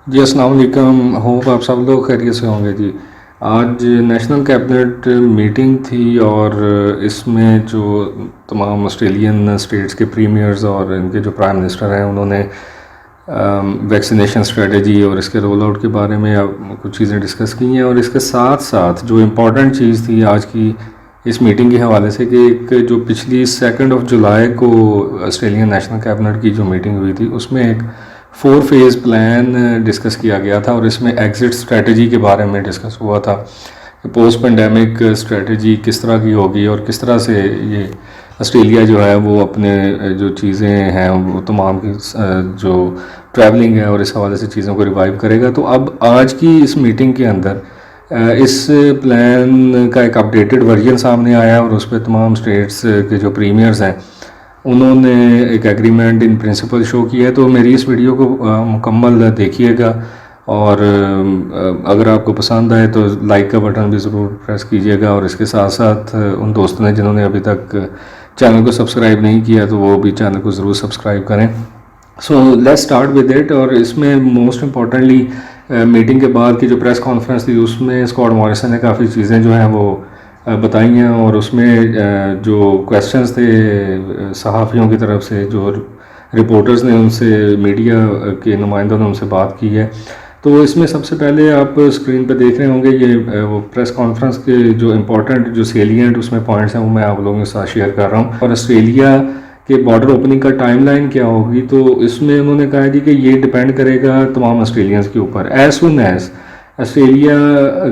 जी अस्सलाम वालेकुम। होप आप सब लोग खैरियत से होंगे। जी आज नेशनल कैबिनेट मीटिंग थी और इसमें जो तमाम ऑस्ट्रेलियन स्टेट्स के प्रीमियर्स और इनके जो प्राइम मिनिस्टर हैं उन्होंने वैक्सीनेशन स्ट्रेटजी और इसके रोल आउट के बारे में अब कुछ चीज़ें डिस्कस की हैं। और इसके साथ साथ जो इम्पोर्टेंट चीज़ थी आज की इस मीटिंग के हवाले से कि एक जो पिछली 2 जुलाई को ऑस्ट्रेलियन नेशनल कैबिनेट की जो मीटिंग हुई थी उसमें एक 4 फेज़ प्लान डिस्कस किया गया था और इसमें एग्ज़िट स्ट्रेटजी के बारे में डिस्कस हुआ था कि पोस्ट पेंडेमिक स्ट्रेटजी किस तरह की होगी और किस तरह से ये ऑस्ट्रेलिया जो है वो अपने जो चीज़ें हैं वो तमाम की जो ट्रैवलिंग है और इस हवाले से चीज़ों को रिवाइव करेगा। तो अब आज की इस मीटिंग के अंदर इस प्लान का एक अपडेटेड वर्जन सामने आया और उस पर तमाम स्टेट्स के जो प्रीमियर्स हैं उन्होंने एक एग्रीमेंट इन प्रिंसिपल शो किया है। तो मेरी इस वीडियो को मुकम्मल देखिएगा और अगर आपको पसंद आए तो लाइक का बटन भी ज़रूर प्रेस कीजिएगा और इसके साथ साथ उन दोस्तों ने जिन्होंने अभी तक चैनल को सब्सक्राइब नहीं किया तो वो भी चैनल को ज़रूर सब्सक्राइब करें। So let's start with it. और इसमें मोस्ट इम्पॉर्टेंटली मीटिंग के बाद की जो प्रेस कॉन्फ्रेंस थी उसमें स्कॉट मॉरिसन ने काफ़ी चीज़ें जो हैं वो बताई हैं और उसमें जो क्वेश्चंस थे सहाफ़ियों की तरफ से, जो रिपोर्टर्स ने उनसे, मीडिया के नुमाइंदों ने उनसे बात की है। तो इसमें सबसे पहले आप स्क्रीन पर देख रहे होंगे ये वो प्रेस कॉन्फ्रेंस के जो इम्पोर्टेंट जो सेलिएंट उसमें पॉइंट्स हैं वो मैं आप लोगों के साथ शेयर कर रहा हूँ। और ऑस्ट्रेलिया कि बॉर्डर ओपनिंग का टाइमलाइन क्या होगी, तो इसमें उन्होंने कहा जी कि ये डिपेंड करेगा तमाम ऑस्ट्रेलियंस के ऊपर। एज सुन एज ऑस्ट्रेलिया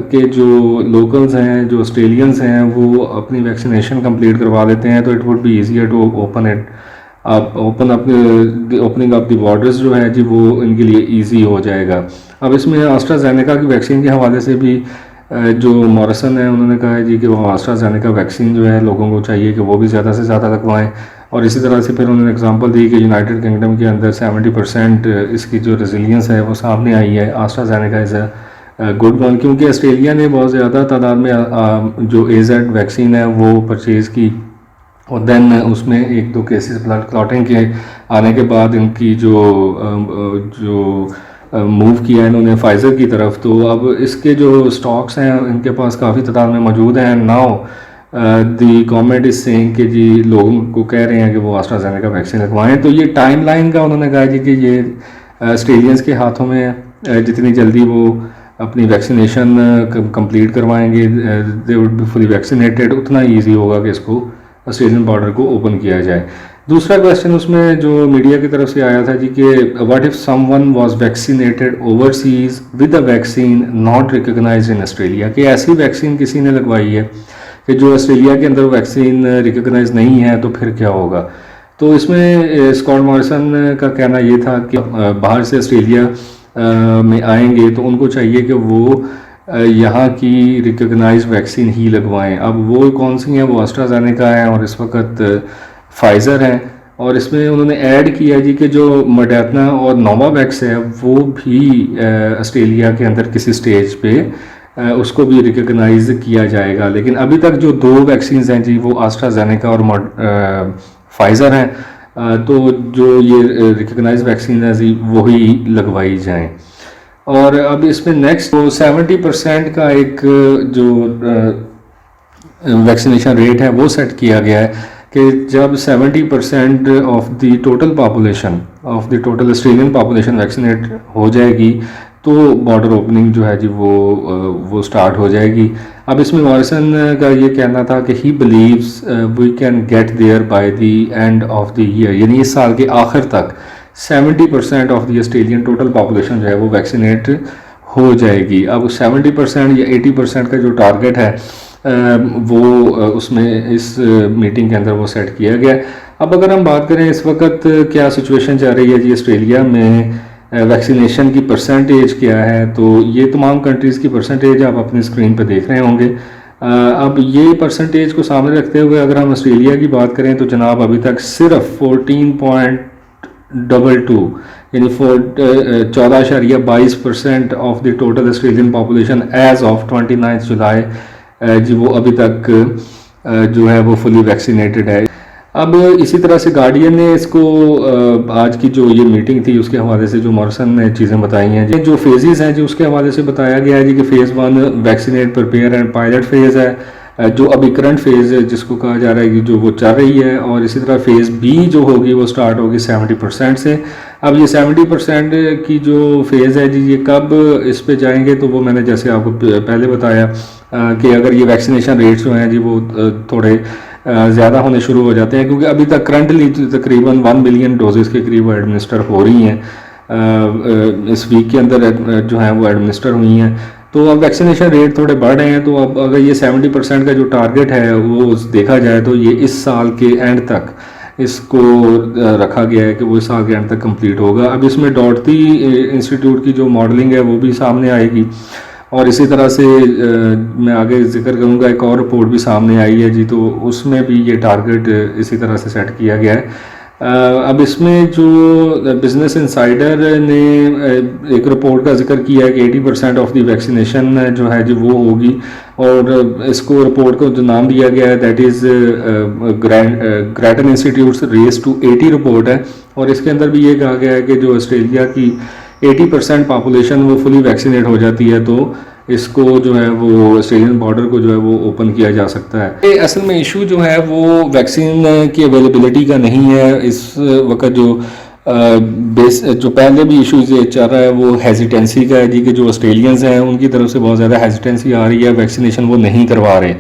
के जो लोकल्स हैं, जो ऑस्ट्रेलियंस हैं, वो अपनी वैक्सीनेशन कंप्लीट करवा लेते हैं तो it would be easier to open it आप ओपनिंग ऑफ द बॉर्डर्स जो है जी वो इनके लिए ईजी हो जाएगा। अब इसमें एस्ट्राजेनेका की वैक्सीन के हवाले से भी जो मॉरिसन है उन्होंने कहा है जी कि वो एस्ट्राजेनेका वैक्सीन जो है लोगों को चाहिए कि वो भी ज़्यादा से ज़्यादा लगवाएं। और इसी तरह से फिर उन्होंने एग्जांपल दी कि यूनाइटेड किंगडम के अंदर 70% इसकी जो रेजिलियंस है वो सामने आई है। AstraZeneca is a good one, क्योंकि ऑस्ट्रेलिया ने बहुत ज़्यादा तादाद में जो AZ वैक्सीन है वो परचेज़ की और देन उसमें 1-2 केसेस ब्लड क्लॉटिंग के आने के बाद इनकी जो मूव किया है इन्होंने फाइज़र की तरफ। तो अब इसके जो स्टॉक्स हैं इनके पास काफ़ी तादाद में मौजूद हैं। Now the government is saying कि जी लोगों को कह रहे हैं कि वो एस्ट्राजेनेका वैक्सीन लगवाएं। तो ये टाइमलाइन का उन्होंने कहा जी कि ये ऑस्ट्रेलियंस के हाथों में है। जितनी जल्दी वो अपनी वैक्सीनेशन कंप्लीट करवाएंगे, they would be fully vaccinated, उतना ईजी होगा कि इसको ऑस्ट्रेलियन बॉर्डर को ओपन किया जाए। दूसरा क्वेश्चन उसमें जो मीडिया की तरफ से आया था जी कि what if someone was vaccinated overseas with a vaccine not recognised in Australia, कि ऐसी वैक्सीन किसी ने लगवाई है कि जो ऑस्ट्रेलिया के अंदर वैक्सीन रिकॉग्नाइज नहीं है, तो फिर क्या होगा। तो इसमें स्कॉट मॉरिसन का कहना ये था कि बाहर से ऑस्ट्रेलिया में आएंगे तो उनको चाहिए कि वो यहाँ की रिकॉग्नाइज वैक्सीन ही लगवाएं। अब वो कौन सी हैं, वो एस्ट्राजेनेका है और इस वक्त फाइज़र है। और इसमें उन्होंने ऐड किया जी कि जो मॉडर्ना और नोवावैक्स है वो भी ऑस्ट्रेलिया के अंदर किसी स्टेज पे उसको भी रिकॉग्नाइज किया जाएगा। लेकिन अभी तक जो 2 वैक्सीन हैं जी वो एस्ट्राजेनेका और फाइज़र हैं। तो जो ये रिकॉग्नाइज वैक्सीन है जी वही लगवाई जाएं। और अब इसमें नेक्स्ट तो 70% का एक जो वैक्सीनेशन रेट है वो सेट किया गया है कि जब 70% of the total population of the total Australian population vaccinate हो जाएगी तो बॉर्डर ओपनिंग जो है जी वो स्टार्ट हो जाएगी। अब इसमें मॉरिसन का ये कहना था कि he believes we can get there by the end of the year, यानी इस साल के आखिर तक 70% of the Australian total population जो है वो वैक्सीनेट हो जाएगी। अब 70% या 80% का जो टारगेट है वो उसमें इस मीटिंग के अंदर वो सेट किया गया। अब अगर हम बात करें इस वक्त क्या सिचुएशन चल रही है जी ऑस्ट्रेलिया में, वैक्सीनेशन की परसेंटेज क्या है, तो ये तमाम कंट्रीज़ की परसेंटेज आप अपनी स्क्रीन पर देख रहे होंगे। अब ये परसेंटेज को सामने रखते हुए अगर हम ऑस्ट्रेलिया की बात करें तो जनाब अभी तक सिर्फ 14.22 यानी 14.22% of the total Australian population as of 29 July जी वो अभी तक जो है वो फुली वैक्सीनेटेड है। अब इसी तरह से गार्डियन ने इसको आज की जो ये मीटिंग थी उसके हवाले से जो मॉरिसन ने चीज़ें बताई हैं जी, जो फेजेस हैं जी उसके हवाले से बताया गया है जी कि phase 1 vaccinate prepare and pilot phase है, जो अभी करंट फेज़ है जिसको कहा जा रहा है कि जो वो चल रही है, और इसी तरह फ़ेज़ बी जो होगी वो स्टार्ट होगी 70% से। अब ये 70% की जो फेज़ है जी ये कब इस पे जाएंगे, तो वो मैंने जैसे आपको पहले बताया कि अगर ये वैक्सीनेशन रेट्स जो हैं जी वो थोड़े ज़्यादा होने शुरू हो जाते हैं, क्योंकि अभी तक करंटली तकरीबन 1 मिलियन डोजेज़ के करीब एडमिनिस्टर हो रही हैं, इस वीक के अंदर जो है वो एडमिनिस्टर हुई हैं। तो अब वैक्सीनेशन रेट थोड़े बढ़ रहे हैं, तो अब अगर ये 70% का जो टारगेट है वो देखा जाए तो ये इस साल के एंड तक इसको रखा गया है कि वो इस साल के एंड तक कंप्लीट होगा। अब इसमें डॉटती इंस्टीट्यूट की जो मॉडलिंग है वो भी सामने आएगी, और इसी तरह से मैं आगे जिक्र करूँगा एक और रिपोर्ट भी सामने आई है जी, तो उसमें भी ये टारगेट इसी तरह से सेट किया गया है। अब इसमें जो बिजनेस इंसाइडर ने एक रिपोर्ट का जिक्र किया है कि 80% ऑफ द वैक्सीनेशन जो है जी वो होगी, और इसको रिपोर्ट को जो नाम दिया गया है that is Grattan Institute's race to 80 report है, और इसके अंदर भी ये कहा गया है कि जो ऑस्ट्रेलिया की 80% पॉपुलेशन वो फुली वैक्सीनेट हो जाती है तो इसको जो है वो ऑस्ट्रेलियन बॉर्डर को जो है वो ओपन किया जा सकता है। ये असल में इशू जो है वो वैक्सीन की अवेलेबिलिटी का नहीं है इस वक्त, जो पहले भी इशूज़ ये चल रहा है वो हेजिटेंसी का है जी, कि जो ऑस्ट्रेलियंस हैं उनकी तरफ से बहुत ज़्यादा हेजिटेंसी आ रही है, वैक्सीनेशन वो नहीं करवा रहे।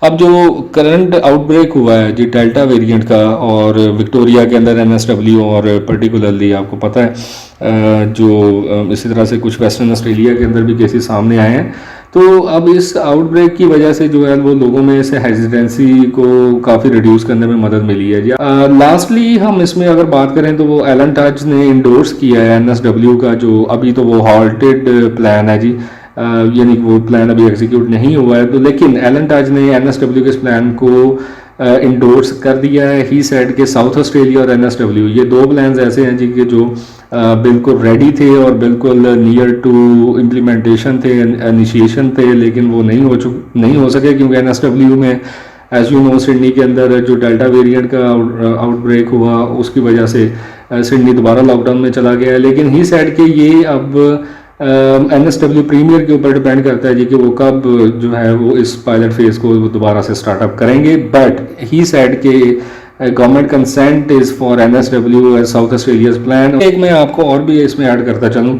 अब जो करंट आउटब्रेक हुआ है जी डेल्टा वेरिएंट का, और विक्टोरिया के अंदर NSW, और पर्टिकुलरली आपको पता है जो इसी तरह से कुछ वेस्टर्न ऑस्ट्रेलिया के अंदर भी केसेस सामने आए हैं, तो अब इस आउटब्रेक की वजह से जो है वो लोगों में से हेजिटेंसी को काफ़ी रिड्यूस करने में मदद मिली है जी। लास्टली हम इसमें अगर बात करें तो वो एलन टच ने इंडोर्स किया है NSW का, जो अभी तो वो हॉल्टेड प्लान है जी, यानी वो प्लान अभी एग्जीक्यूट नहीं हुआ है, तो लेकिन एलन टच ने NSW के इस प्लान को इंडोर्स कर दिया है। ही सेड के साउथ ऑस्ट्रेलिया और NSW ये दो प्लान्स ऐसे हैं जी कि जो बिल्कुल रेडी थे और बिल्कुल नियर टू इम्प्लीमेंटेशन थे, इनिशिएशन थे, लेकिन वो नहीं हो सके क्योंकि NSW में एज यू नो सिडनी के अंदर जो डेल्टा वेरिएंट का आउटब्रेक हुआ उसकी वजह से सिडनी दोबारा लॉकडाउन में चला गया है। लेकिन ही सेड के ये अब NSW प्रीमियर के ऊपर डिपेंड करता है जी कि वो कब जो है वो इस पायलट फेज को दोबारा से स्टार्टअप करेंगे, बट ही सेड के government consent is for NSW as South Australia's plan. एक मैं आपको और भी इसमें ऐड करता चलूँ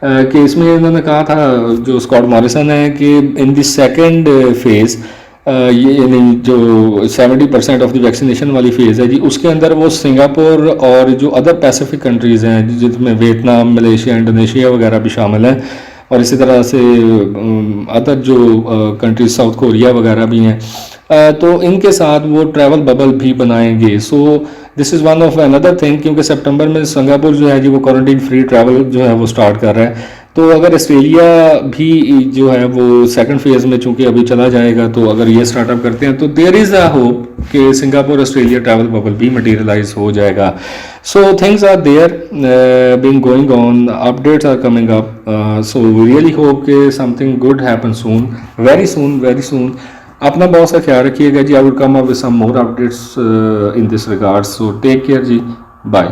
कि इसमें इन्होंने कहा था जो स्कॉट मॉरिसन है कि इन द सेकेंड फेज़ ये यानी जो 70% ऑफ द वैक्सीनेशन वाली फेज़ है जी उसके अंदर वो सिंगापुर और जो अदर पैसिफिक कंट्रीज़ हैं जिसमें वियतनाम, मलेशिया, इंडोनेशिया वगैरह भी शामिल हैं, और इसी तरह से अदर जो कंट्रीज साउथ कोरिया वगैरह भी हैं, तो इनके साथ वो ट्रैवल बबल भी बनाएंगे। So this is one of another thing, क्योंकि सितंबर में सिंगापुर जो है जी वो क्वारंटीन फ्री ट्रैवल जो है वो स्टार्ट कर रहा है, तो अगर ऑस्ट्रेलिया भी जो है वो सेकंड फेज़ में चूंकि अभी चला जाएगा, तो अगर ये स्टार्टअप करते हैं तो देयर इज़ अ होप कि सिंगापुर ऑस्ट्रेलिया ट्रैवल बबल भी मटेरियलाइज हो जाएगा। So things are there being going on, updates are coming up, so we really hope कि something good happen soon, very soon. अपना बहुत सा ख्याल रखिएगा जी। I will come up with some more updates in this regards, so take care जी, bye.